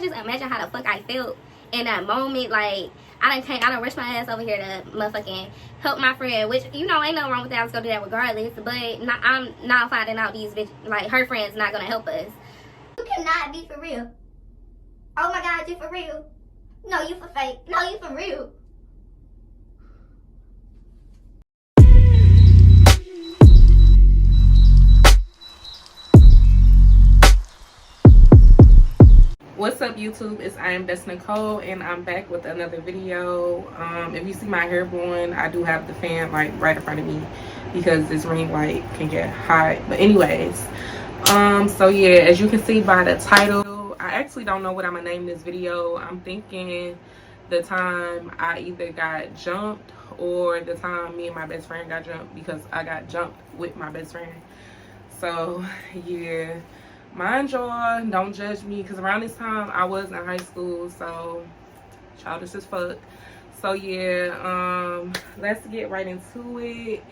just imagine how the fuck I felt in that moment. Like, I done rushed my ass over here to motherfucking help my friend, which, you know, ain't nothing wrong with that. I was gonna do that regardless. But I'm now finding out these bitches, like, her friends not gonna help us. You cannot be for real. Oh my God, you for real. No, you for fake. No, you for real. What's up, YouTube? It's I am Des Nicole, and I'm back with another video. If you see my hair blowing, I do have the fan like right in front of me because this ring light can get hot. But anyways, so yeah, as you can see by the title, I actually don't know what I'm gonna name this video. I'm thinking the time I either got jumped or the time me and my best friend got jumped, because I got jumped with my best friend. So yeah, mind y'all, don't judge me, because around this time I was in high school, so childish as fuck. So yeah, let's get right into it.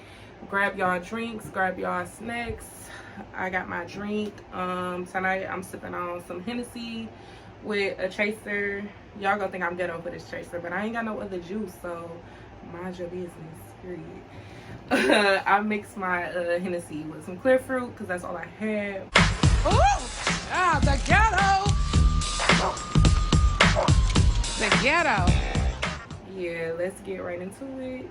Grab y'all drinks, grab y'all snacks. I got my drink. Tonight I'm sipping on some Hennessy with a chaser. Y'all gonna think I'm ghetto for this chaser, but I ain't got no other juice, so mind your business, period. I mixed my Hennessy with some clear fruit because that's all I had. Ah, the ghetto. The ghetto. Yeah, let's get right into it.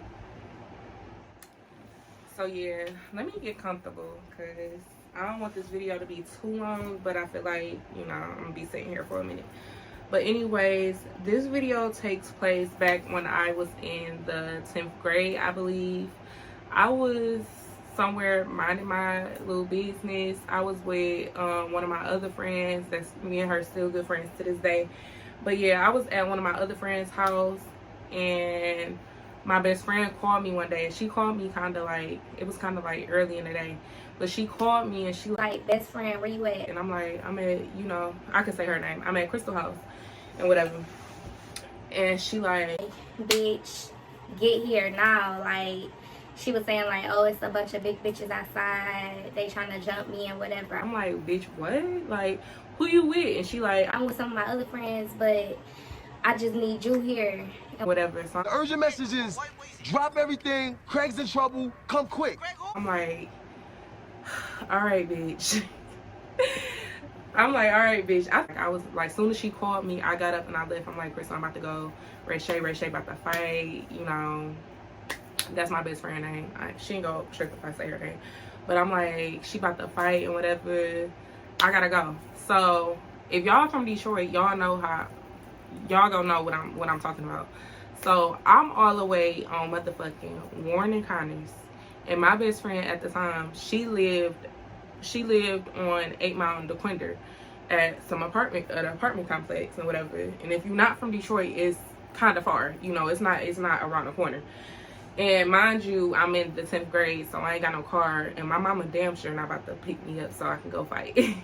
So yeah, let me get comfortable because I don't want this video to be too long, but I feel like, you know, I'm gonna be sitting here for a minute. But anyways, this video takes place back when I was in the 10th grade, I believe. I was somewhere minding my little business. I was with one of my other friends. That's me and her still good friends to this day. But yeah, I was at one of my other friends' house, and my best friend called me one day. And she called me kind of like, it was kind of like early in the day, but she called me and she Like, best friend, where you at? And I'm like, I'm at, you know, I can say her name, I'm at Crystal House and whatever. And she like, bitch, get here now. Like, she was saying like, oh, it's a bunch of big bitches outside, they trying to jump me and whatever. I'm like, bitch, what? Like, who you with? And she like, I'm with some of my other friends, but I just need you here. Whatever. So The urgent message is, drop everything, Craig's in trouble, come quick. I'm like, all right, bitch. I'm like, all right, bitch. I was like, soon as she called me, I got up and I left. I'm like, Chris, I'm about to go. Ray Shay about to fight. You know, that's my best friend name. She ain't go trick if I say her name. But I'm like, she about to fight and whatever. I gotta go. So if y'all from Detroit, y'all know how, y'all gonna know what I'm talking about. So I'm all the way on motherfucking Warren and Connors, and my best friend at the time, she lived on 8 Mile in DeQuinder at an apartment complex and whatever. And if you're not from Detroit, it's kind of far, you know, it's not around the corner. And mind you, I'm in the 10th grade, so I ain't got no car, and my mama damn sure not about to pick me up so I can go fight.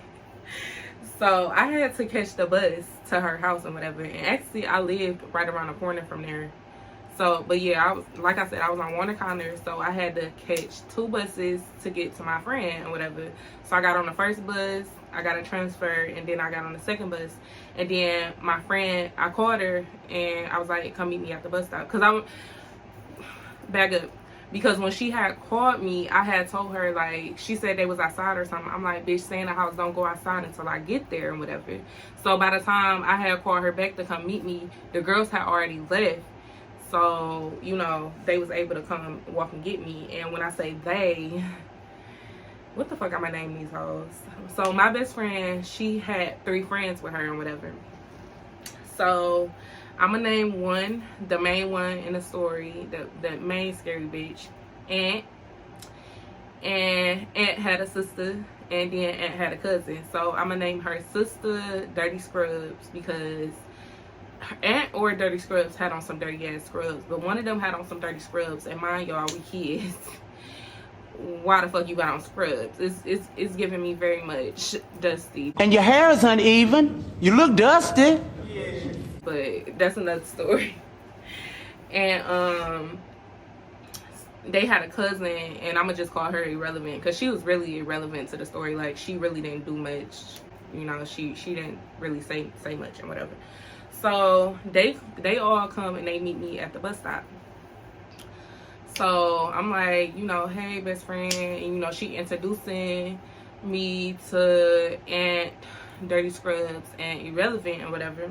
So I had to catch the bus to her house and whatever. And actually, I lived right around the corner from there. So, but yeah, I was, like I said, I was on Warner Connors, so I had to catch 2 buses to get to my friend and whatever. So I got on the first bus, I got a transfer, and then I got on the second bus. And then my friend, I called her, and I was like, come meet me at the bus stop. Because I'm, back up. Because when she had called me, I had told her, like, she said they was outside or something. I'm like, bitch, stay in the house, don't go outside until I get there and whatever. So by the time I had called her back to come meet me, the girls had already left. So, you know, they was able to come walk and get me. And when I say they, what the fuck am I naming these hoes? So my best friend, she had 3 friends with her and whatever. So I'm gonna name one, the main one in the story, the main scary bitch, Aunt. And Aunt had a sister, and then Aunt had a cousin. So I'm gonna name her sister Dirty Scrubs, because Aunt or Dirty Scrubs had on some dirty ass scrubs, but one of them had on some dirty scrubs. And mind y'all, we kids. Why the fuck you got on scrubs? It's giving me very much dusty. And your hair is uneven. You look dusty. But that's another story. And they had a cousin, and I'm gonna just call her irrelevant because she was really irrelevant to the story. Like, she really didn't do much You know, she didn't really say much and whatever. So they all come and they meet me at the bus stop. So I'm like, you know, hey, best friend. And, you know, she introducing me to Aunt Dirty Scrubs and Irrelevant and whatever.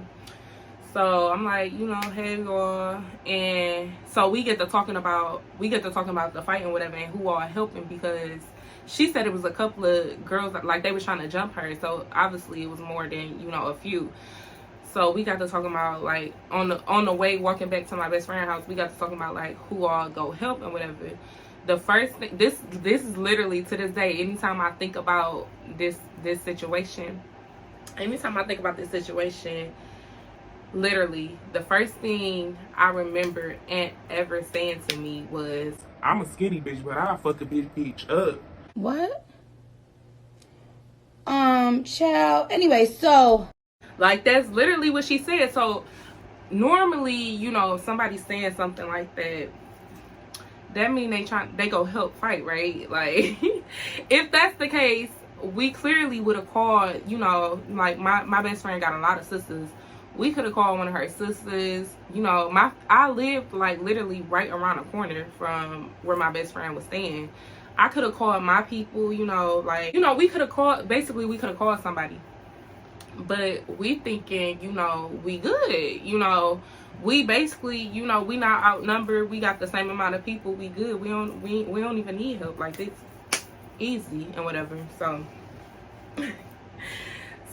So I'm like, you know, hey y'all. And so we get to talking about the fight and whatever and who all helping, because she said it was a couple of girls that, like, they were trying to jump her. So obviously it was more than, you know, a few. So we got to talking about, like, on the way walking back to my best friend's house, we got to talking about, like, who all go help and whatever. The first thing, this is literally to this day, anytime I think about this situation, literally the first thing I remember Aunt ever saying to me was, I'm a skinny bitch, but I'll fuck a big bitch up. What? Child. Anyway, so. Like, that's literally what she said. So normally, you know, if somebody's saying something like that, that mean they go help fight, right? Like, if that's the case, we clearly would have called, you know, like, my best friend got a lot of sisters. We could have called one of her sisters. You know, I lived, like, literally right around the corner from where my best friend was staying. I could have called my people, you know, like, you know, we could have called somebody. But we thinking, you know, we good, you know, we basically, you know, we not outnumbered, we got the same amount of people, we good, we don't even need help, like, it's easy and whatever.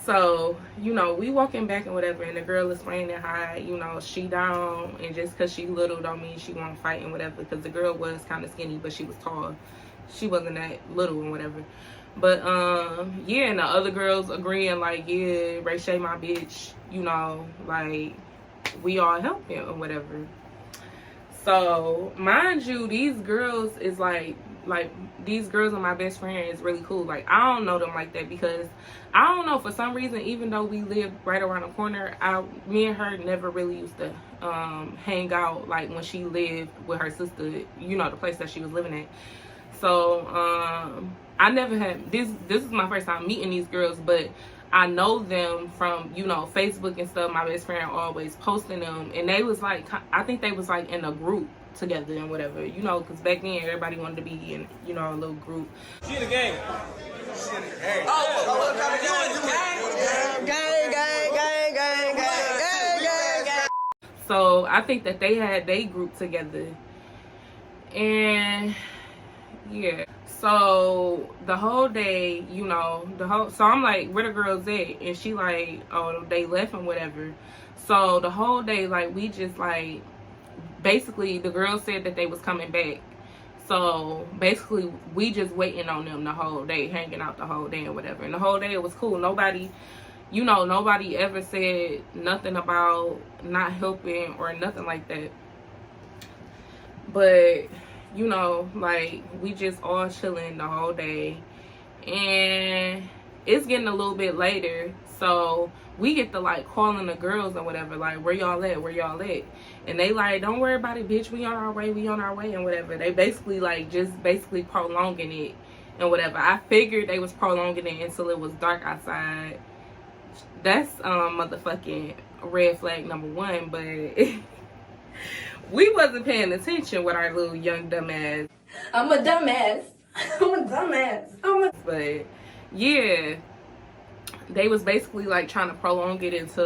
So you know, we walking back and whatever, and the girl explaining how, you know, she down, and just because she little don't mean she won't fight and whatever, because the girl was kind of skinny, but she was tall, she wasn't that little and whatever. But yeah, and the other girls agreeing, like, yeah, Ray Shay my bitch, you know, like, we all help him or whatever. So mind you, these girls is like these girls and my best friend is really cool. Like, I don't know them like that, because I don't know, for some reason, even though we lived right around the corner, me and her never really used to hang out, like, when she lived with her sister, you know, the place that she was living at. So I never had this is my first time meeting these girls, but I know them from, you know, Facebook and stuff. My best friend always posting them, and they was like, I think they was like in a group together and whatever, you know, because back then everybody wanted to be in, you know, a little group. She in the game. So I think that they had their group together, and yeah. So the whole day, you know, so I'm like, where the girls at? And she like, oh, they left and whatever. So the whole day, like, we just, like, basically the girls said that they was coming back. So basically we just waiting on them the whole day, hanging out the whole day and whatever. And the whole day it was cool. Nobody, you know, nobody ever said nothing about not helping or nothing like that. But, you know, like, we just all chilling the whole day, and it's getting a little bit later, so we get to, like, calling the girls and whatever, like, where y'all at, and they like, don't worry about it, bitch, we on our way and whatever. They basically, like, just basically prolonging it and whatever. I figured they was prolonging it until it was dark outside. That's motherfucking red flag number one. But we wasn't paying attention with our little young dumbass. I'm a dumbass. But yeah, they was basically, like, trying to prolong it into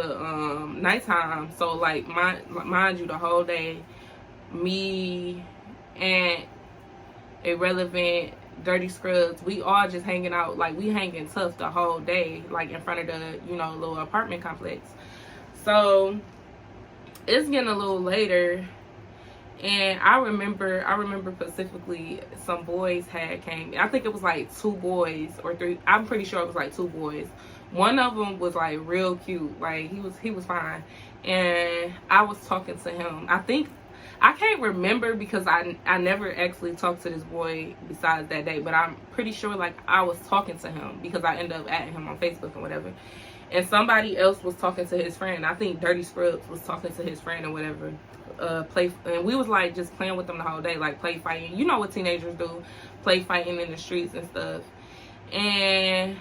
nighttime. So, like, mind you, the whole day, me and Irrelevant, Dirty Scrubs, we all just hanging out, like, we hanging tough the whole day, like, in front of the, you know, little apartment complex. So it's getting a little later, and I remember specifically some boys had came. I think it was like 2 boys or 3. I'm pretty sure it was like 2 boys. One of them was, like, real cute. Like, he was fine, and I was talking to him. I can't remember, because I never actually talked to this boy besides that day, but I'm pretty sure, like, I was talking to him because I ended up adding him on Facebook and whatever. And somebody else was talking to his friend. I think Dirty Scrubs was talking to his friend or whatever. And we was, like, just playing with them the whole day, like, play fighting. You know what teenagers do, play fighting in the streets and stuff. And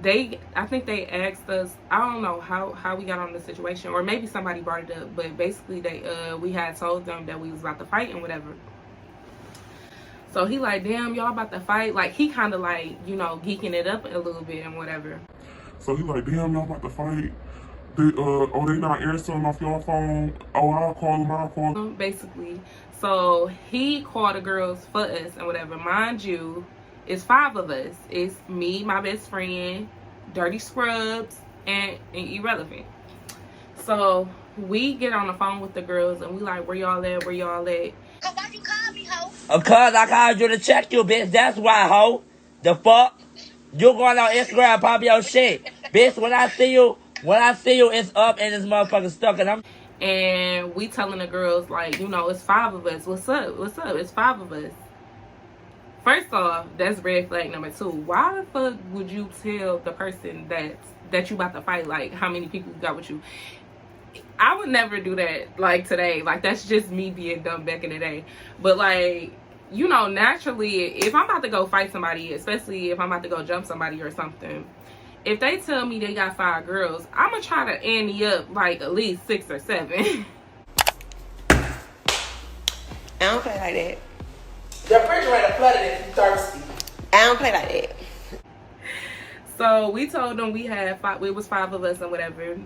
I think they asked us, I don't know how we got on the situation, or maybe somebody brought it up, but basically we had told them that we was about to fight and whatever. So he like, damn, y'all about to fight? Like, he kind of like, you know, geeking it up a little bit and whatever. So he like, damn, y'all about to fight? They not answering off your phone? Oh, I'll call them. Basically. So he called the girls for us and whatever. Mind you, it's 5 of us. It's me, my best friend, Dirty Scrubs, and Irrelevant. So we get on the phone with the girls and we like, where y'all at? Where y'all at? Cause why you call me, ho? Cause I called you to check you, bitch. That's why, ho. The fuck? You going on Instagram and pop your shit. Bitch, when I see you, it's up and it's motherfucking stuck and we telling the girls, like, you know, it's 5 of us. What's up? What's up? It's 5 of us. First off, that's red flag number 2. Why the fuck would you tell the person that you about to fight, like, how many people you got with you? I would never do that, like, today. Like, that's just me being dumb back in the day. But, like, you know, naturally, if I'm about to go fight somebody, especially if I'm about to go jump somebody or something, if they tell me they got 5 girls, I'm gonna try to ante up, like, at least 6 or 7. I don't play like that. The refrigerator flooded and you thirsty. I don't play like that. So we told them we was 5 of us and whatever.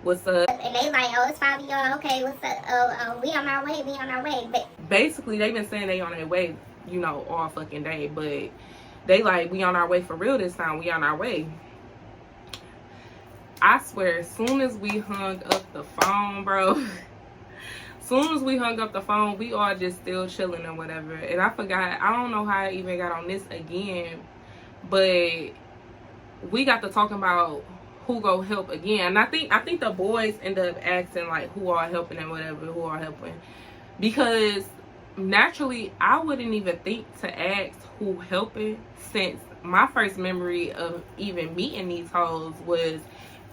What's up? And they like, oh, it's 5 of y'all. Okay, what's up? Oh, we on our way. We on our way. But basically, they've been saying they on their way, you know, all fucking day. But they like, we on our way for real this time. We on our way. I swear, as soon as we hung up the phone, bro, soon as we hung up the phone, we all just still chilling or whatever. And I forgot, I don't know how I even got on this again, but we got to talking about who go help again. And I think the boys end up asking, like, who are helping and whatever, who are helping. Because naturally, I wouldn't even think to ask who helping, since my first memory of even meeting these hoes was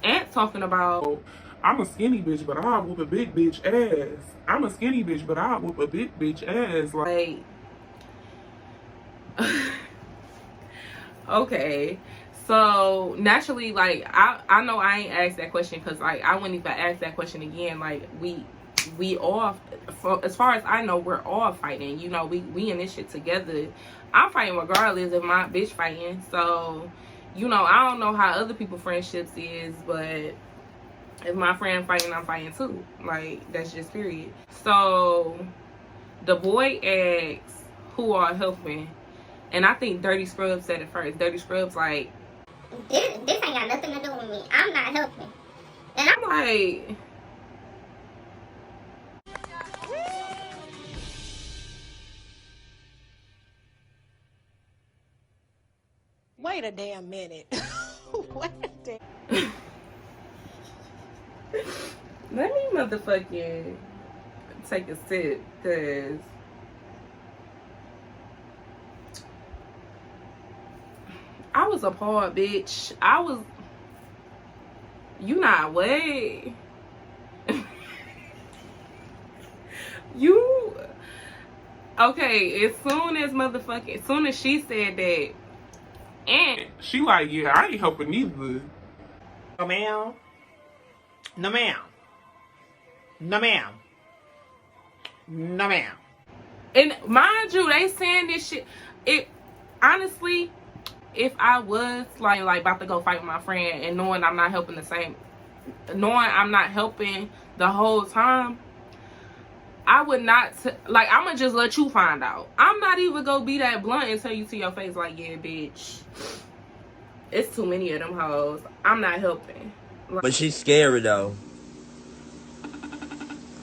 Aunt talking about, I'm a skinny bitch, but I'll whoop a big bitch ass. I'm a skinny bitch, but I'll whoop a big bitch ass. Like, okay. So naturally, like, I know I ain't asked that question because, like, I wouldn't even ask that question again. Like, we all, as far as I know, we're all fighting. You know, we in this shit together. I'm fighting regardless if my bitch fighting. So, you know, I don't know how other people's friendships is, but if my friend fighting, I'm fighting too. Like, that's just period. So the boy asks who are helping, and I think Dirty Scrubs said it first. Dirty Scrubs like, this ain't got nothing to do with me. I'm not helping. And I'm like, Wait a damn minute. Wait a damn. let me motherfucking take a sip, cause I was appalled, bitch. You not what? You, okay, as soon as she said that, and she like, yeah, I ain't helping neither. No, ma'am. No, ma'am. No, ma'am. No, ma'am. and mind you, they saying this shit. It honestly, if I was like about to go fight with my friend and knowing I'm not helping the whole time, I would not like, I'm gonna just let you find out. I'm not even gonna be that blunt and tell you to your face like, yeah, bitch, it's too many of them hoes. I'm not helping. Like, But she's scary though.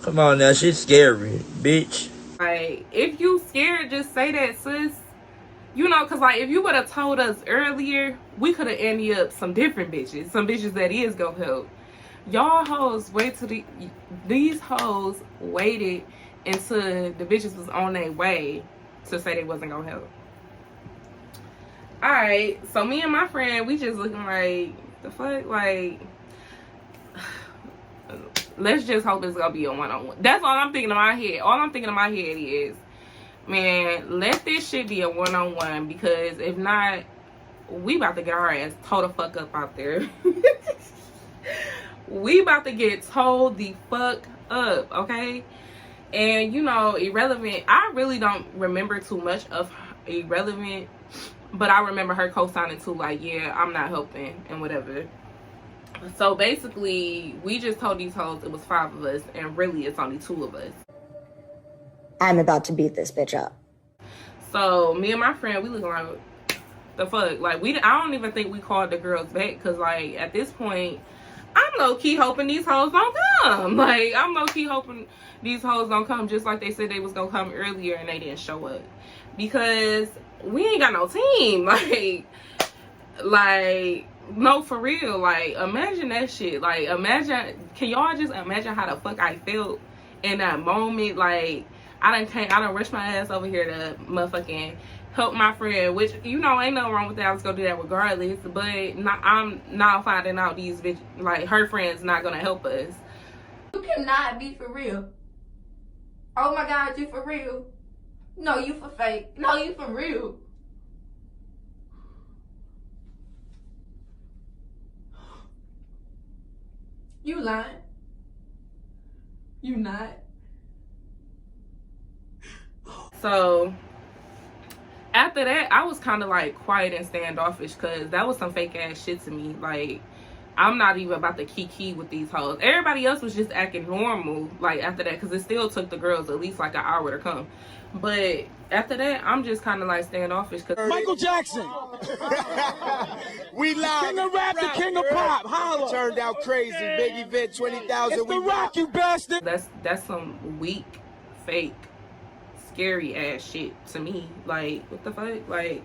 Come on now, she's scary, bitch. like, if you scared, just say that, sis. You know, because, like, if you would have told us earlier, we could have ended up some different bitches. Some bitches that is gonna help. Y'all hoes these hoes waited until the bitches was on their way to say they wasn't gonna help. Alright, so me and my friend, we just looking like, the fuck? Like, let's just hope it's gonna be a one-on-one. That's all I'm thinking in my head. All I'm thinking in my head is, man, let this shit be a one-on-one, because if not, we about to get our ass towed the fuck up out there. We about to get towed the fuck up, okay? And you know, Irrelevant, I really don't remember too much of Irrelevant, but I remember her co-signing too, like, yeah, I'm not helping and whatever. So basically, we just told these hoes it was 5 of us, and really it's only 2 of us. I'm about to beat this bitch up. So me and my friend, we looking like, the fuck? Like, I don't even think we called the girls back, because like at this point, I'm low-key hoping these hoes don't come. Like, I'm low-key hoping these hoes don't come, just like they said they was gonna come earlier and they didn't show up. Because we ain't got no team. Like, no, for real. Like, imagine that shit. Like, can y'all just imagine how the fuck I felt in that moment? Like, I done rushed my ass over here to motherfucking help my friend, which, you know, ain't nothing wrong with that. I was gonna do that regardless, but I'm now finding out these bitch, like, her friends not gonna help us. You cannot be for real. Oh my God, you for real? No, you for fake. No, you for real. You lying? You not? So after that, I was kind of like quiet and standoffish, because that was some fake ass shit to me. Like, I'm not even about to kiki with these hoes. Everybody else was just acting normal, like, after that, because it still took the girls at least like an hour to come. But after that, I'm just kind of like standoffish. Cause Michael Jackson. We live. King of rap, the king of pop. Holla. Turned out crazy. Big event, 20,000. It's the rock, you bastard. That's some weak, fake, scary ass shit to me. Like, what the fuck? Like,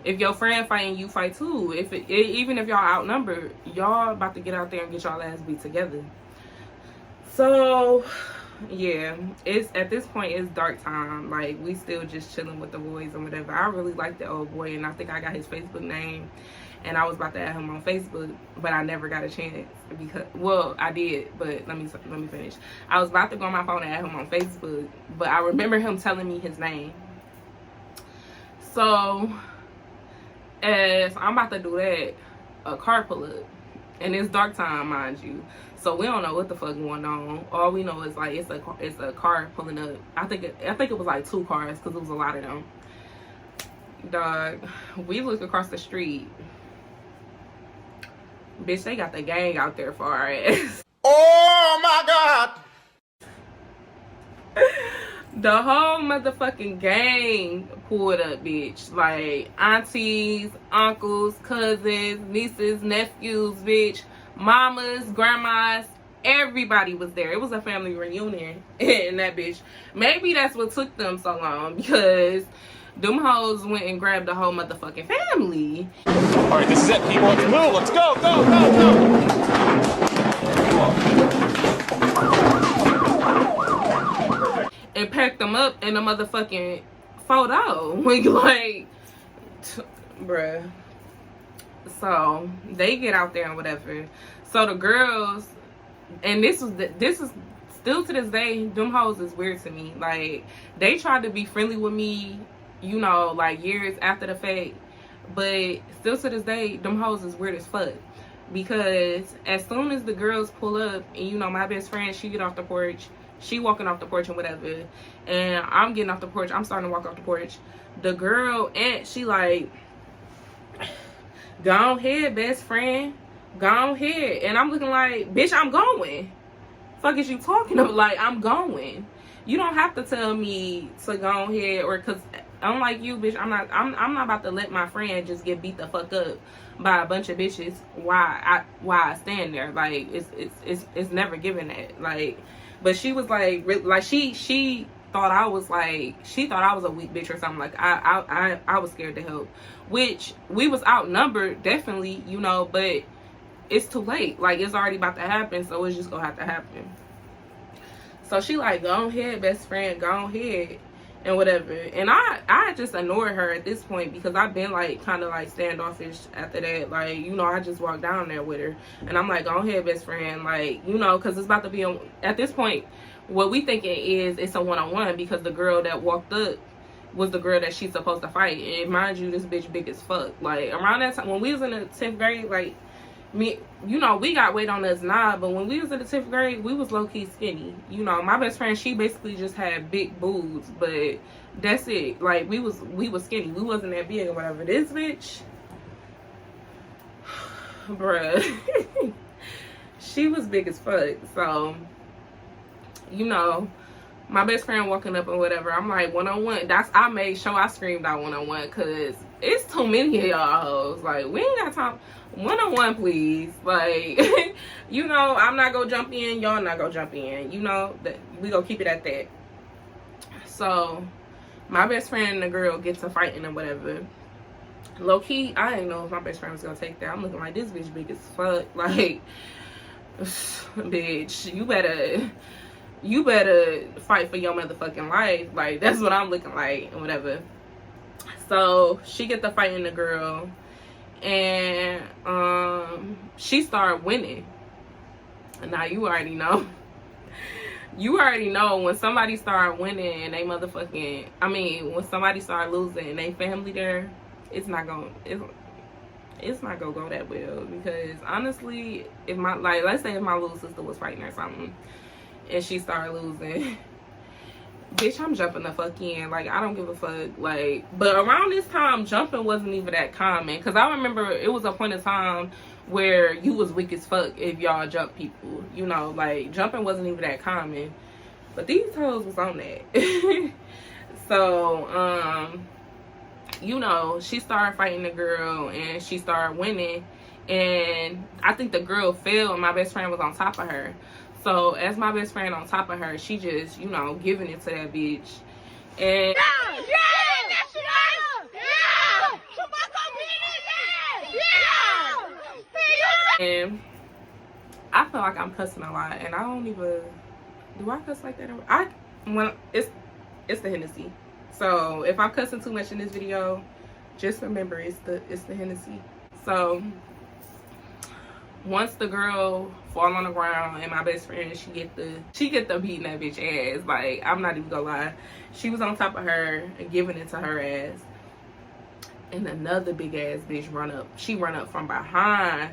if your friend fighting, you fight too. Even if y'all outnumbered, y'all about to get out there and get y'all ass beat together. So yeah, it's at this point, it's dark time. Like, we still just chilling with the boys and whatever. I really like the old boy, and I think I got his Facebook name, and I was about to add him on Facebook, but I never got a chance, because, well, I did, but let me finish. I was about to go on my phone and add him on Facebook, but I remember him telling me his name. So as I'm about to do that, a car pull up, and it's dark time, mind you. So we don't know what the fuck going on. All we know is like it's a car pulling up. I think it was like 2 cars, because it was a lot of them. Dog, we look across the street. Bitch, they got the gang out there for our ass. Oh my God. The whole motherfucking gang pulled up, bitch. Like, aunties, uncles, cousins, nieces, nephews, bitch. Mamas, grandmas, everybody was there. It was a family reunion in that bitch. Maybe that's what took them so long, because them hoes went and grabbed the whole motherfucking family. All right, this is it, people. Let's move. Let's go, go, go, go. And packed them up in a motherfucking photo. Like, bruh. So they get out there and whatever. So the girls, and this is still to this day, them hoes is weird to me. Like, they tried to be friendly with me, you know, like years after the fact, but still to this day, them hoes is weird as fuck. Because as soon as the girls pull up, and you know, my best friend, she get off the porch, she walking off the porch and whatever, and I'm getting off the porch, I'm starting to walk off the porch. The girl, and she like, go ahead, best friend, go ahead. And I'm looking like, bitch, I'm going. Fuck is you talking about? Like, I'm going. You don't have to tell me to go ahead, or, cause I'm like you, bitch, I'm not about to let my friend just get beat the fuck up by a bunch of bitches while I stand there. Like, it's never given that. Like, but she was like she thought I was like, she thought I was a weak bitch or something. Like, I was scared to help, which we was outnumbered, definitely, you know, but it's too late. Like, it's already about to happen, so it's just gonna have to happen. So she like, go ahead, best friend, go ahead and whatever. And I just ignored her at this point, because I've been like kind of like standoffish after that. Like, you know, I just walked down there with her, and I'm like, go ahead, best friend, like, you know, because it's about to be at this point, what we thinking is it's a one-on-one, because the girl that walked up was the girl that she's supposed to fight. And mind you, this bitch big as fuck. Like, around that time, when we was in the 10th grade, like, me, you know, we got weight on us now, but when we was in the 10th grade, we was low-key skinny. You know, my best friend, she basically just had big boobs, but that's it. Like, we was skinny. We wasn't that big or whatever. This bitch, bruh, she was big as fuck. So, you know, my best friend walking up and whatever, I'm like, one-on-one. I made sure I screamed out one-on-one, because it's too many of y'all hoes. Like, we ain't got time. One-on-one, please. Like, you know, I'm not gonna jump in, y'all not gonna jump in. You know, that we gonna keep it at that. So, my best friend and the girl get to fighting and whatever. Low-key, I didn't know if my best friend was gonna take that. I'm looking like, this bitch big as fuck. Like, bitch, you better fight for your motherfucking life. Like, that's what I'm looking like and whatever. So she get to fighting the girl, and she started winning. Now you already know. You already know when somebody start winning and they motherfucking, I mean, when somebody start losing and they family there, it's not gonna go that well. Because honestly, if my, like, let's say if my little sister was fighting or something and she started losing, bitch, I'm jumping the fuck in. Like, I don't give a fuck. Like, but around this time, jumping wasn't even that common. Because I remember it was a point in time where you was weak as fuck if y'all jump people. You know, like, jumping wasn't even that common. But these hoes was on that. So, you know, she started fighting the girl and she started winning. And I think the girl fell and my best friend was on top of her. So, as my best friend on top of her, she just, you know, giving it to that bitch. And and I feel like I'm cussing a lot, and I don't even, do I cuss like that? It's the Hennessy. So if I'm cussing too much in this video, just remember it's the Hennessy. So once the girl fall on the ground and my best friend, she get the beating that bitch ass. Like, I'm not even gonna lie, she was on top of her and giving it to her ass, and another big ass bitch run up from behind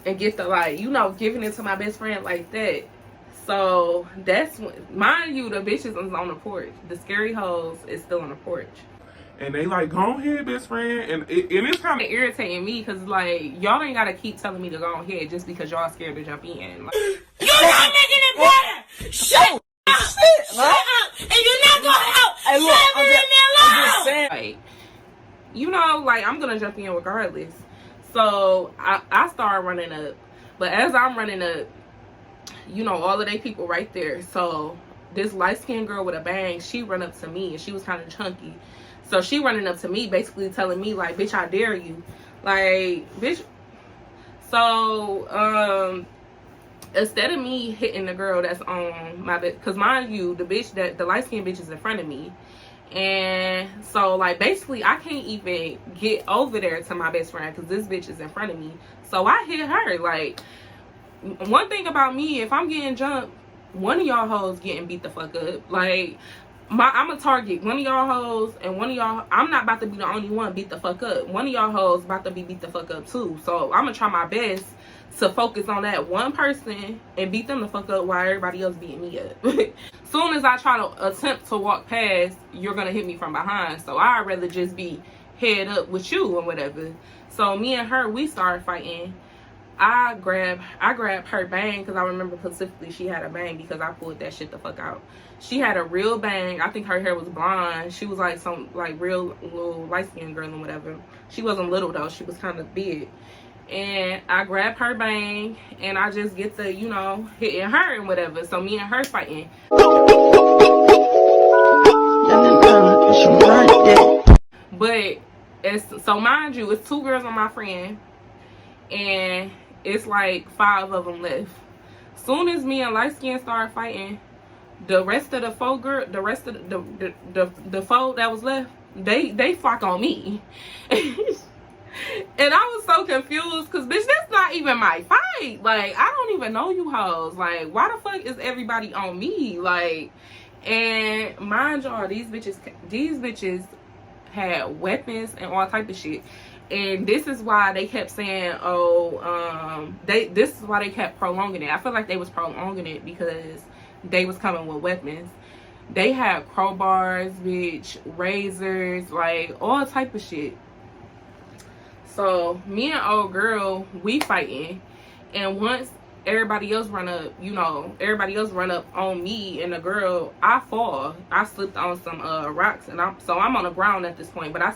and get the, like, you know, giving it to my best friend like that. So that's when, mind you, the bitches is on the porch. The scary hoes is still on the porch. And they like, go ahead, best friend. And it's kind of irritating me, because, like, y'all ain't gotta keep telling me to go ahead just because y'all scared to jump in. Like, you're not making it better. Shut up. Shut up. And you're not gonna help. Hey, look, I'm just saying. Like, you know, like, I'm gonna jump in regardless. So I started running up, but as I'm running up, you know, all of they people right there. So this light-skinned girl with a bang, she run up to me, and she was kind of chunky. So she running up to me, basically telling me, like, bitch, I dare you. Like, bitch. So, instead of me hitting the girl that's on my bed, because mind you, the light-skinned bitch is in front of me. And so, like, basically, I can't even get over there to my best friend because this bitch is in front of me. So I hit her. Like, one thing about me, if I'm getting jumped, one of y'all hoes getting beat the fuck up. Like, I'm a target. One of y'all hoes and one of y'all, I'm not about to be the only one beat the fuck up. One of y'all hoes about to be beat the fuck up too. So I'm gonna try my best to focus on that one person and beat them the fuck up while everybody else beating me up. Soon as I try to attempt to walk past, you're gonna hit me from behind. So I'd rather just be head up with you or whatever. So me and her, we started fighting. I grabbed her bang, because I remember specifically she had a bang because I pulled that shit the fuck out. She had a real bang. I think her hair was blonde. She was like some, like, real little light-skinned girl and whatever. She wasn't little though, she was kind of big. And I grabbed her bang and I just get to, you know, hitting her and whatever. So me and her fighting. But so mind you, it's 2 girls on my friend, and it's like 5 of them left. Soon as me and light skin started fighting, the rest of the 4 girl, the rest of the 4 that was left, they fuck on me. And I was so confused, because bitch, that's not even my fight. Like, I don't even know you hoes. Like, why the fuck is everybody on me? Like, And mind y'all, these bitches had weapons and all type of shit. And this is why they kept saying, this is why they kept prolonging it. I feel like they was prolonging it because they was coming with weapons. They had crowbars, bitch, razors, like all type of shit. So me and old girl, we fighting. And once everybody else run up, everybody else run up on me and the girl, I fall. I slipped on some rocks, and I'm on the ground at this point, but I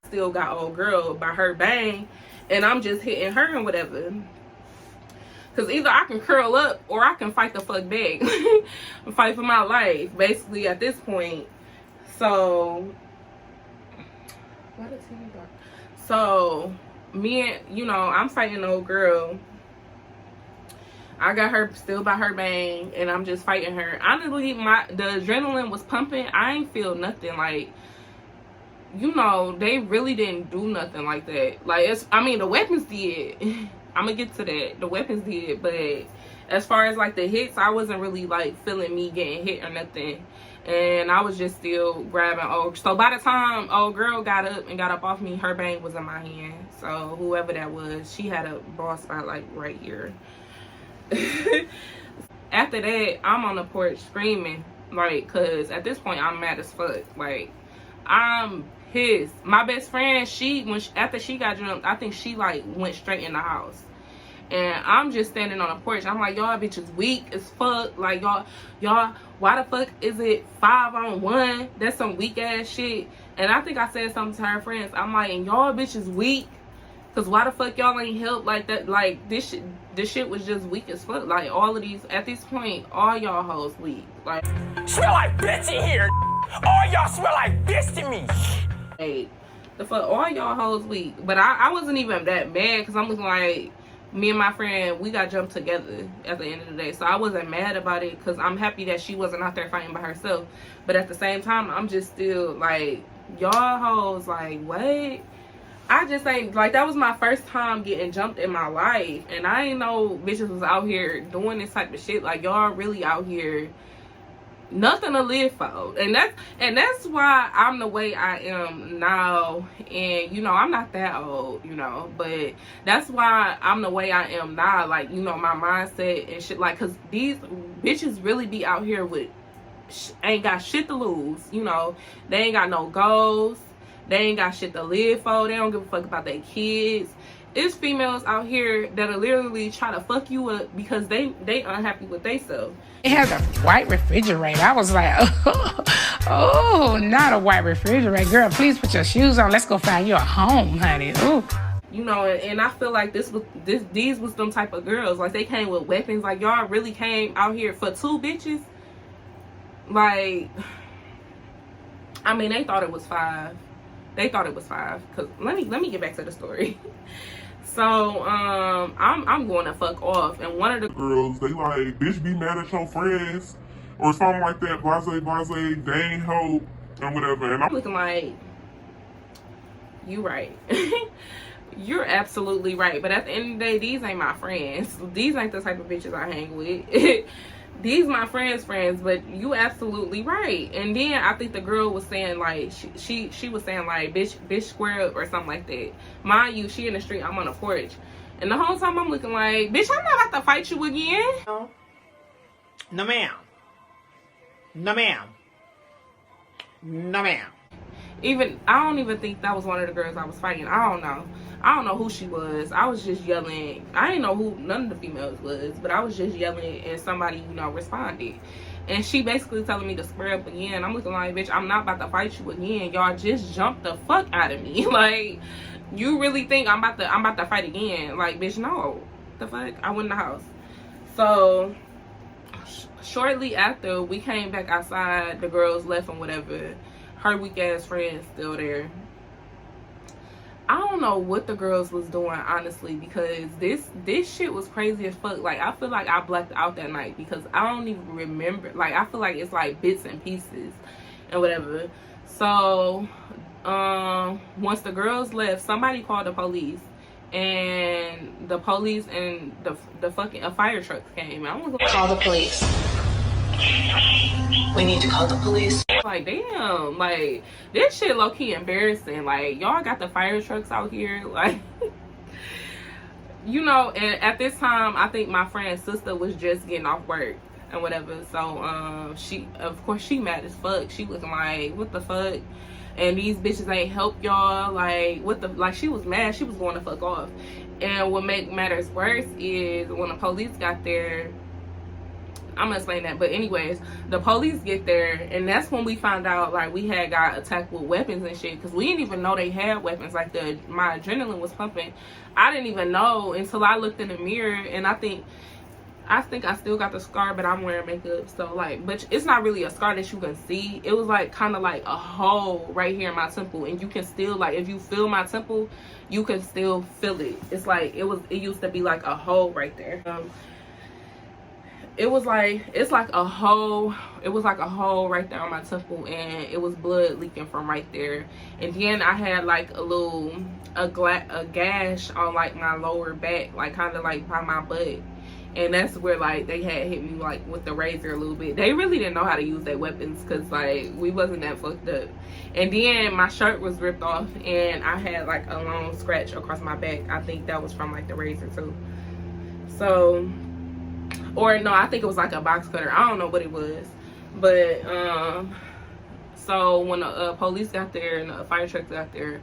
still got old girl by her bang, and I'm just hitting her and whatever. Cause either I can curl up or I can fight the fuck back. Fight for my life, basically, at this point. So me and, I'm fighting the old girl. I got her still by her bang, and I'm just fighting her. Honestly, the adrenaline was pumping. I ain't feel nothing. Like, they really didn't do nothing like that. Like, the weapons did. I'm gonna get to that. The weapons did, but as far as like the hits, I wasn't really like feeling me getting hit or nothing. And I was just still grabbing so by the time old girl got up off me, her bang was in my hand. So whoever that was, she had a ball spot like right here. After that, I'm on the porch screaming, like, cause at this point I'm mad as fuck. Like, I'm pissed. My best friend, after she got jumped, I think she like went straight in the house. And I'm just standing on the porch. I'm like, y'all bitches weak as fuck. Like, y'all, why the fuck is it 5-on-1? That's some weak ass shit. And I think I said something to her friends. I'm like, and y'all bitches weak? Cause why the fuck y'all ain't help like that? Like, this shit was just weak as fuck. Like, all of these, at this point, all y'all hoes weak. Like, smell like bitch in here. All y'all smell like bitch to me. Hey, the fuck, all y'all hoes weak. But I wasn't even that mad, because I'm looking like, me and my friend, we got jumped together at the end of the day. So I wasn't mad about it, because I'm happy that she wasn't out there fighting by herself. But at the same time, I'm just still like, y'all hoes, like, what? I just ain't, like, that was my first time getting jumped in my life. And I ain't know bitches was out here doing this type of shit. Like, y'all really out here nothing to live for. And that's why I'm the way I am now. And I'm not that old, but that's why I'm the way I am now. Like, my mindset and shit, like, cause these bitches really be out here with ain't got shit to lose. They ain't got no goals, they ain't got shit to live for, they don't give a fuck about their kids. It's females out here that'll literally try to fuck you up because they unhappy with themselves. It has a white refrigerator. I was like, oh, not a white refrigerator. Girl, please put your shoes on. Let's go find you a home, honey. Ooh. And I feel like these was them type of girls. Like, they came with weapons. Like, y'all really came out here for 2 bitches. Like, they thought it was 5. They thought it was 5. Cause let me get back to the story. So, I'm going to fuck off. And one of the girls, they like, bitch, be mad at your friends. Or something like that. Blase, they ain't help. And whatever. And I'm looking like, you right. You're absolutely right. But at the end of the day, these ain't my friends. These ain't the type of bitches I hang with. These my friends, but you absolutely right. And then I think the girl was saying, like, she was saying, like, bitch square up or something like that. Mind you, she in the street, I'm on the porch. And the whole time I'm looking like, bitch, I'm not about to fight you again. No ma'am. No ma'am. No ma'am. I don't even think that was one of the girls I was fighting. I don't know who she was. I was just yelling. I didn't know who none of the females was, but I was just yelling, and somebody, responded. And she basically telling me to square up again. I'm looking like, bitch, I'm not about to fight you again. Y'all just jumped the fuck out of me. Like, you really think I'm about to fight again? Like, bitch, no. The fuck? I went in the house. So shortly after we came back outside, the girls left and whatever. Her weak ass friend's still there. I don't know what the girls was doing, honestly, because this shit was crazy as fuck. Like, I feel like I blacked out that night because I don't even remember. Like, I feel like it's like bits and pieces and whatever. So once the girls left, somebody called the police, and the police and the fucking a fire truck came. I was like, call the police. We need to call the police. Like, damn, like, this shit low-key embarrassing. Like, y'all got the fire trucks out here, like, you know. And at this time, I think my friend's sister was just getting off work and whatever. So, she, of course, she mad as fuck. She looking like, what the fuck? And these bitches ain't help y'all. Like, what the, like, she was mad. She was going to fuck off. And what make matters worse is when the police got there, I'm gonna explain that, but anyways, the police get there, and that's when we found out, like, we had got attacked with weapons and shit, because we didn't even know they had weapons. Like, my adrenaline was pumping. I didn't even know until I looked in the mirror, and I think I still got the scar, but I'm wearing makeup, so, like, but it's not really a scar that you can see. It was, like, kind of like a hole right here in my temple, and you can still, like, if you feel my temple, you can still feel it. It's like, it used to be, like, a hole right there. It was like, it's like a hole. It was like a hole right there on my temple, and it was blood leaking from right there. And then I had like a gash on like my lower back, like kind of like by my butt. And that's where like they had hit me like with the razor a little bit. They really didn't know how to use their weapons, because like we wasn't that fucked up. And then my shirt was ripped off, and I had like a long scratch across my back. I think that was from like the razor too. So, or no, I think it was like a box cutter. I don't know what it was. But so when the police got there and the fire trucks got there,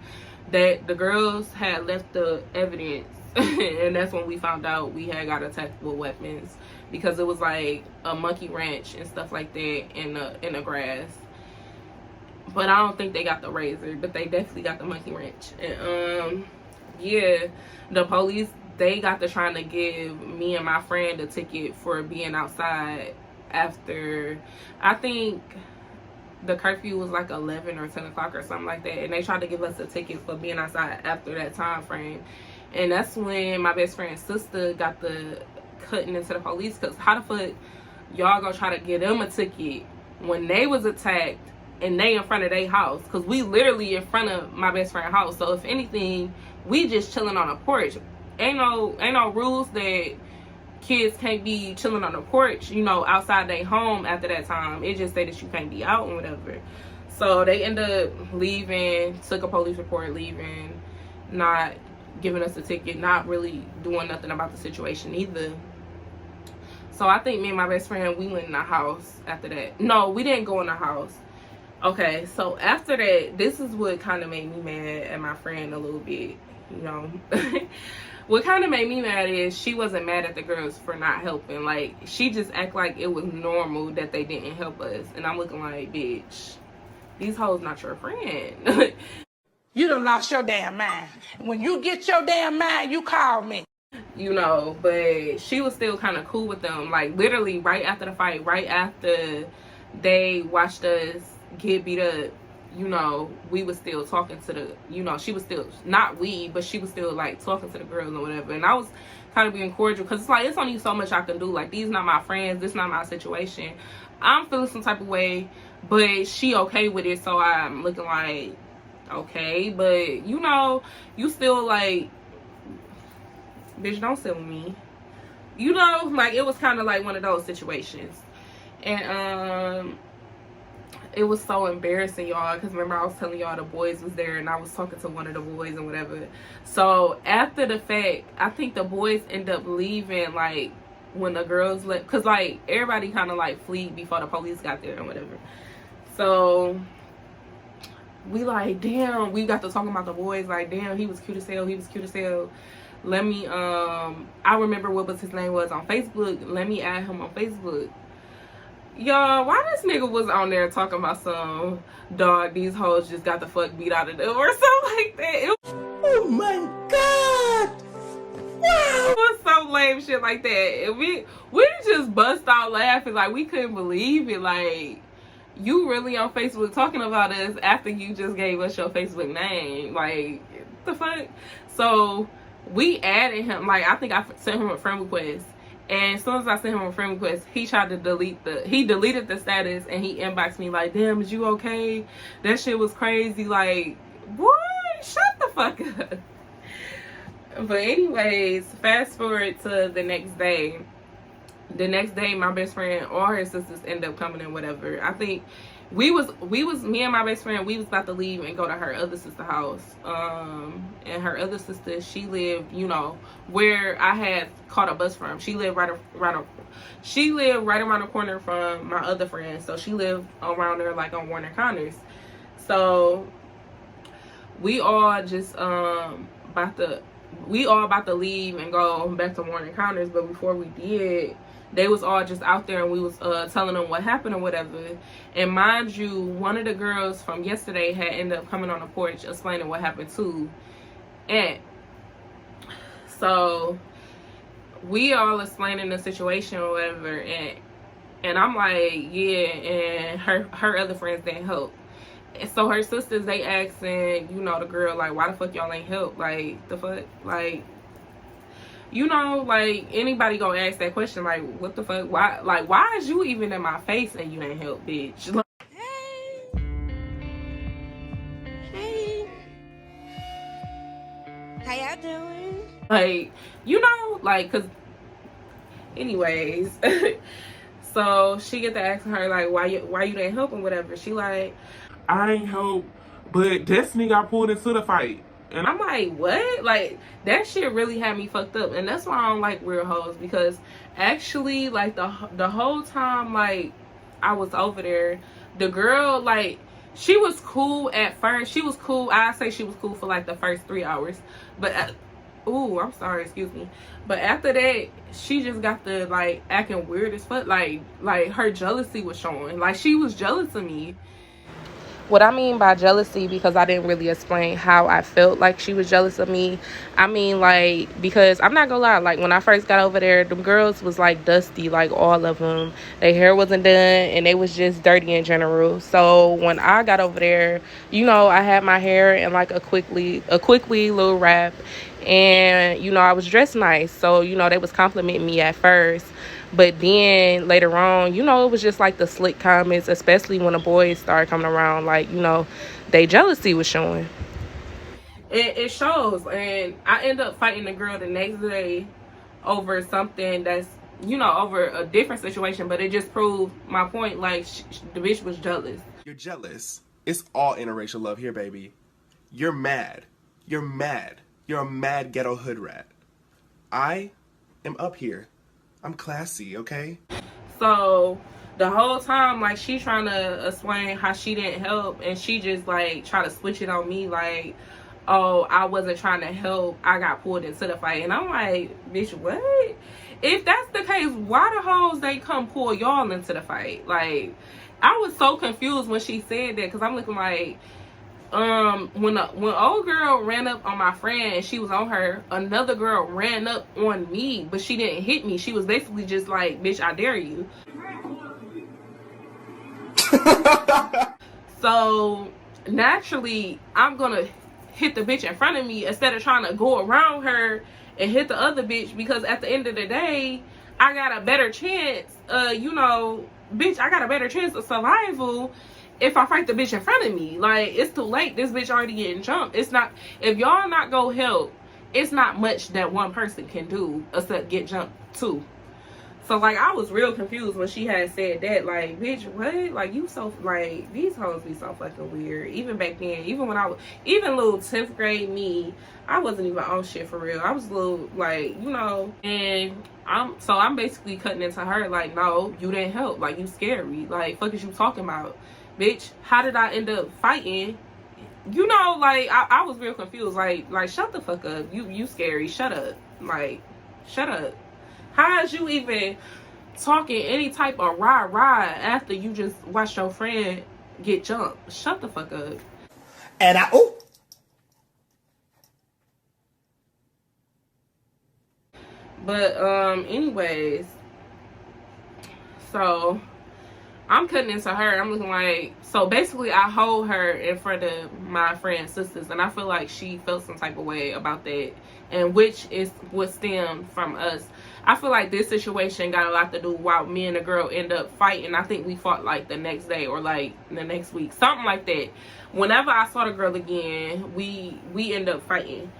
that the girls had left the evidence. And that's when we found out we had got attacked with weapons, because it was like a monkey wrench and stuff like that in the grass. But I don't think they got the razor, but they definitely got the monkey wrench. And yeah, the police, they got to trying to give me and my friend a ticket for being outside after, I think the curfew was like 11 or 10 o'clock or something like that. And they tried to give us a ticket for being outside after that time frame. And that's when my best friend's sister got the cutting into the police, because how the fuck y'all gonna try to get them a ticket when they was attacked and they in front of their house? Because we literally in front of my best friend's house. So if anything, we just chilling on a porch. Ain't no rules that kids can't be chilling on the porch, you know, outside their home after that time. It just say that you can't be out and whatever. So they end up leaving, took a police report, leaving, not giving us a ticket, not really doing nothing about the situation either. So I think me and my best friend, we went in the house after that. No, we didn't go in the house. Okay, so after that, this is what kind of made me mad at my friend a little bit, you know. What kind of made me mad is she wasn't mad at the girls for not helping. Like, she just act like it was normal that they didn't help us. And I'm looking like, bitch, these hoes not your friend. You done lost your damn mind. When you get your damn mind, you call me. You know, but she was still kind of cool with them. Like, literally right after the fight, right after they watched us get beat up, you know, we was still talking to the, you know, she was still, not we, but she was still like talking to the girls or whatever. And I was kind of being cordial, because it's like, it's only so much I can do. Like, these not my friends, this not my situation. I'm feeling some type of way, but she okay with it. So I'm looking like, okay, but you know, you still like, bitch, don't sit with me, you know. Like, it was kind of like one of those situations. And it was so embarrassing, y'all, because remember I was telling y'all the boys was there, and I was talking to one of the boys and whatever. So after the fact, I think the boys end up leaving like when the girls left, because like everybody kind of like fled before the police got there and whatever. So we like, damn, we got to talking about the boys, like, damn, he was cute as hell, he was cute as hell. Let me I remember what was his name was on Facebook. Let me add him on Facebook. Y'all, why this nigga was on there talking about some dog, these hoes just got the fuck beat out of them or something like that. Oh my god! Wow! It was some lame shit like that. And we just bust out laughing, like we couldn't believe it. Like, you really on Facebook talking about us after you just gave us your Facebook name? Like, the fuck? So we added him. Like, I think I sent him a friend request. And as soon as I sent him a friend request, he tried to deleted the status, and he inboxed me like, damn, is you okay? That shit was crazy. Like, boy, shut the fuck up. But anyways, fast forward to the next day. the next day, my best friend, all her sisters end up coming in, whatever. I think me and my best friend, we was about to leave and go to her other sister's house. And her other sister, she lived, you know, where I had caught a bus from. She lived right around the corner from my other friend. So she lived around there, like on Warner Connors. So we all just about to leave and go back to Warner Connors. But before we did, they was all just out there, and we was telling them what happened or whatever. And mind you, one of the girls from yesterday had ended up coming on the porch explaining what happened too. And so we all explaining the situation or whatever, and I'm like, yeah, and her other friends didn't help. And so her sisters, they asking, you know, the girl, like, why the fuck y'all ain't help? Like, the fuck? Like, you know, like, anybody gonna ask that question, like, what the fuck? Why, like, why is you even in my face and you ain't help, bitch? Like, Hey. How y'all doing? like, you know, like, cause anyways, so she get to asking her, like, why you didn't help and whatever. She like, I ain't help, but Destiny got pulled into the fight. and I'm like, what? Like, that shit really had me fucked up. And that's why I don't like weird hoes, because actually, like, the whole time, like, I was over there, the girl, like, she was cool at first. She was cool. I say she was cool for, like, the first 3 hours. But, ooh, I'm sorry, excuse me. But after that, she just got the, like, acting weird as fuck. Like, her jealousy was showing. Like, she was jealous of me. What I mean by jealousy, because I didn't really explain how I felt like she was jealous of me. I mean, like, because I'm not gonna lie, like, when I first got over there, them girls was, like, dusty, like, all of them. Their hair wasn't done, and they was just dirty in general. So when I got over there, you know, I had my hair in, like, a quickly little wrap, and, you know, I was dressed nice. So, you know, they was complimenting me at first. But then later on, you know, it was just like the slick comments, especially when the boys started coming around, like, you know, they jealousy was showing. It shows. And I end up fighting the girl the next day over something that's, you know, over a different situation. But it just proved my point. Like, the bitch was jealous. You're jealous. It's all interracial love here, baby. You're mad. You're mad. You're a mad ghetto hood rat. I am up here. I'm classy, okay? So the whole time, like, she trying to explain how she didn't help, and she just, like, try to switch it on me, like, oh, I wasn't trying to help, I got pulled into the fight. And I'm like, bitch, what? If that's the case, why the hoes they come pull y'all into the fight? Like, I was so confused when she said that, because I'm looking like, when old girl ran up on my friend and she was on her, another girl ran up on me, but she didn't hit me. She was basically just like, bitch, I dare you. So naturally, I'm gonna hit the bitch in front of me instead of trying to go around her and hit the other bitch, because at the end of the day, I got a better chance, you know, bitch, I got a better chance of survival if I fight the bitch in front of me. Like, it's too late. This bitch already getting jumped. It's not, if y'all not go help, it's not much that one person can do except get jumped too. So, like, I was real confused when she had said that. Like, bitch, what? Like, you so, like, these hoes be so fucking weird. Even back then, even when I was, even little 10th grade me, I wasn't even on shit for real. I was a little, like, you know, and I'm basically cutting into her, like, no, you didn't help. Like, you scary. Like, fuck is you talking about? Bitch, how did I end up fighting? You know, like, I was real confused. Like, shut the fuck up. You scary. Shut up. Like, shut up. How is you even talking any type of rah-rah after you just watched your friend get jumped? Shut the fuck up. And But, anyways, so I'm cutting into her. I'm looking like, so basically I hold her in front of my friend's sisters, and I feel like she felt some type of way about that, and which is what stemmed from us. I feel like this situation got a lot to do while me and the girl end up fighting. I think we fought like the next day or like the next week, something like that. Whenever I saw the girl again, we end up fighting.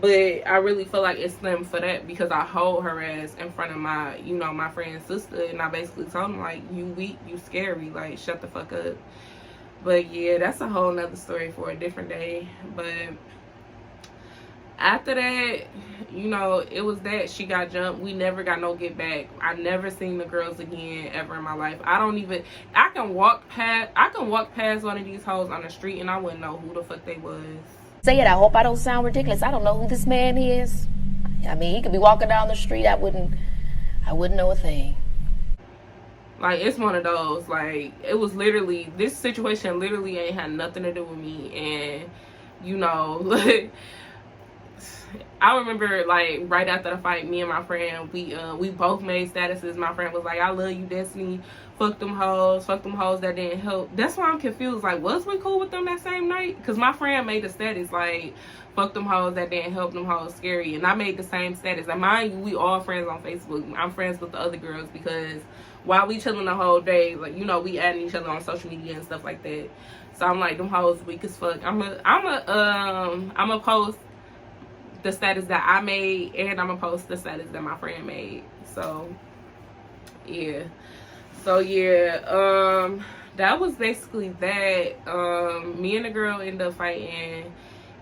But I really feel like it stemmed for that because I hold her ass in front of my, you know, my friend's sister, and I basically told him, like, you weak, you scary, like, shut the fuck up. But yeah, that's a whole nother story for a different day. But after that, you know, it was that she got jumped. We never got no get back. I never seen the girls again ever in my life. I can walk past one of these hoes on the street and I wouldn't know who the fuck they was. Say it, I hope I don't sound ridiculous. I don't know who this man is. I mean, he could be walking down the street. I wouldn't know a thing. Like, it's one of those, like, it was literally, this situation literally ain't had nothing to do with me. And, you know, like, I remember, like, right after the fight, me and my friend, we both made statuses. My friend was like, I love you, Destiny. Fuck them hoes that didn't help. That's why I'm confused. Like, was we cool with them that same night? Because my friend made the status, like, fuck them hoes that didn't help, them hoes scary. And I made the same status. And mind you, we all friends on Facebook. I'm friends with the other girls because while we chilling the whole day, like, you know, we adding each other on social media and stuff like that. So I'm like, them hoes weak as fuck. I'm a post the status that I made, and I'm gonna post the status that my friend made. So yeah, that was basically that. Me and the girl ended up fighting,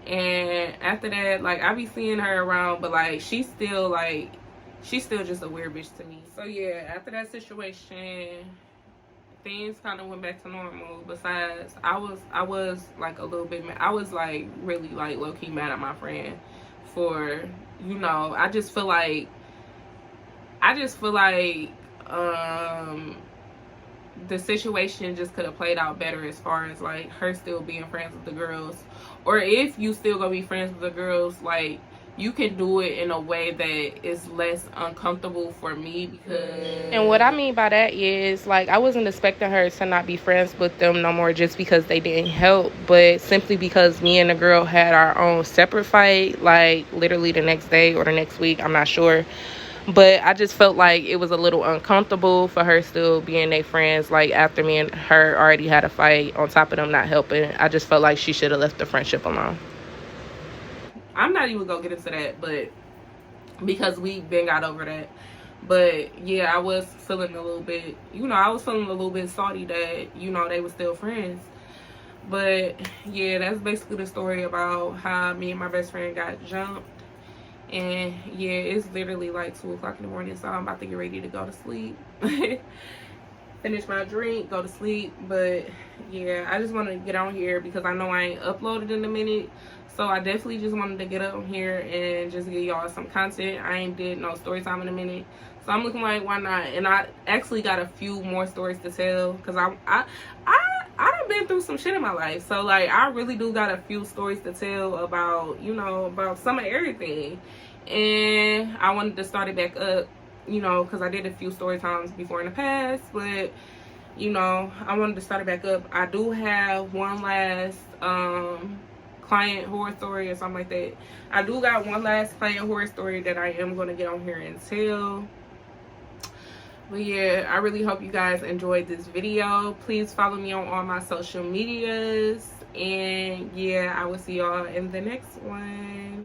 and after that, like, I be seeing her around, but like she's still just a weird bitch to me. So yeah, after that situation, things kind of went back to normal. Besides, I was like a little bit mad. I was like really like low-key mad at my friend for, you know, I just feel like the situation just could have played out better as far as like her still being friends with the girls, or if you still gonna be friends with the girls, like, you can do it in a way that is less uncomfortable for me. Because, and what I mean by that is, like, I wasn't expecting her to not be friends with them no more just because they didn't help, but simply because me and the girl had our own separate fight, like literally the next day or the next week, I'm not sure. But I just felt like it was a little uncomfortable for her still being their friends, like, after me and her already had a fight, on top of them not helping. I just felt like she should have left the friendship alone. I'm not even gonna get into that, but because we been got over that. But yeah, I was feeling a little bit, you know, I was feeling a little bit salty that, you know, they were still friends. But yeah, that's basically the story about how me and my best friend got jumped. And yeah, it's literally like 2 o'clock in the morning, so I'm about to get ready to go to sleep. Finish my drink, go to sleep. But yeah, I just wanted to get on here because I know I ain't uploaded in a minute. So I definitely just wanted to get on here and just give y'all some content. I ain't did no story time in a minute. So I'm looking like, why not? And I actually got a few more stories to tell because I done been through some shit in my life. So like, I really do got a few stories to tell about, you know, about some of everything. And I wanted to start it back up, you know, because I did a few story times before in the past. But, you know, I wanted to start it back up. I do have one last client horror story or something like that. I do got one last client horror story that I am going to get on here and tell. But yeah, I really hope you guys enjoyed this video. Please follow me on all my social medias. And yeah, I will see y'all in the next one.